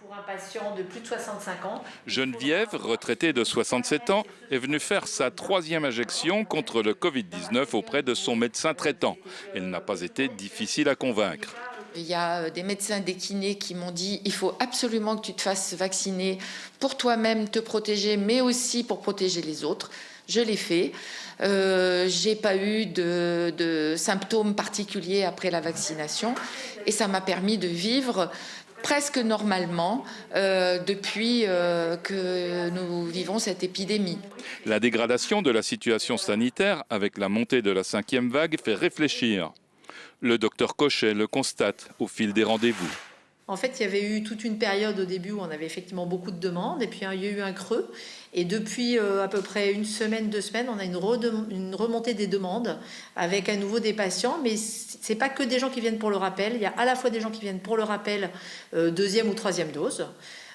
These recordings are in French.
Pour un patient de plus de 65 ans. Geneviève, retraitée de 67 ans, est venue faire sa 3e injection contre le Covid-19 auprès de son médecin traitant. Elle n'a pas été difficile à convaincre. Il y a des médecins, des kinés qui m'ont dit il faut absolument que tu te fasses vacciner pour toi-même te protéger, mais aussi pour protéger les autres. Je l'ai fait. J'ai pas eu de symptômes particuliers après la vaccination et ça m'a permis de vivre presque normalement depuis que nous vivons cette épidémie. La dégradation de la situation sanitaire avec la montée de la 5e vague fait réfléchir. Le docteur Cochet le constate au fil des rendez-vous. En fait, il y avait eu toute une période au début où on avait effectivement beaucoup de demandes et puis il y a eu un creux. Et depuis à peu près une semaine, 2 semaines, on a une remontée des demandes avec à nouveau des patients. Mais c'est pas que des gens qui viennent pour le rappel. Il y a à la fois des gens qui viennent pour le rappel 2e ou 3e dose,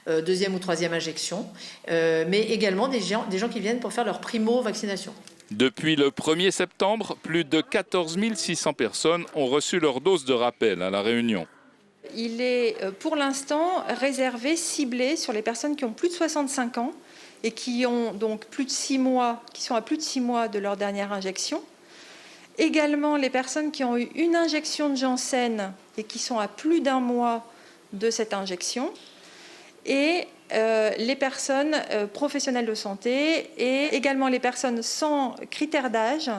2e ou 3e injection, mais également des gens qui viennent pour faire leur primo-vaccination. Depuis le 1er septembre, plus de 14 600 personnes ont reçu leur dose de rappel à La Réunion. Il est pour l'instant réservé, ciblé sur les personnes qui ont plus de 65 ans et qui ont donc plus de 6 mois, qui sont à plus de 6 mois de leur dernière injection. Également les personnes qui ont eu une injection de Janssen et qui sont à plus d'1 mois de cette injection. Et les personnes professionnelles de santé et également les personnes sans critères d'âge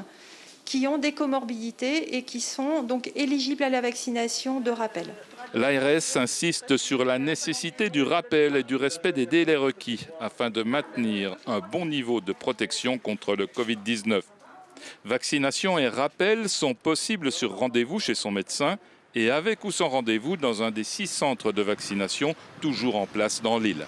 qui ont des comorbidités et qui sont donc éligibles à la vaccination de rappel. L'ARS insiste sur la nécessité du rappel et du respect des délais requis afin de maintenir un bon niveau de protection contre le Covid-19. Vaccination et rappel sont possibles sur rendez-vous chez son médecin et avec ou sans rendez-vous dans un des 6 centres de vaccination toujours en place dans l'île.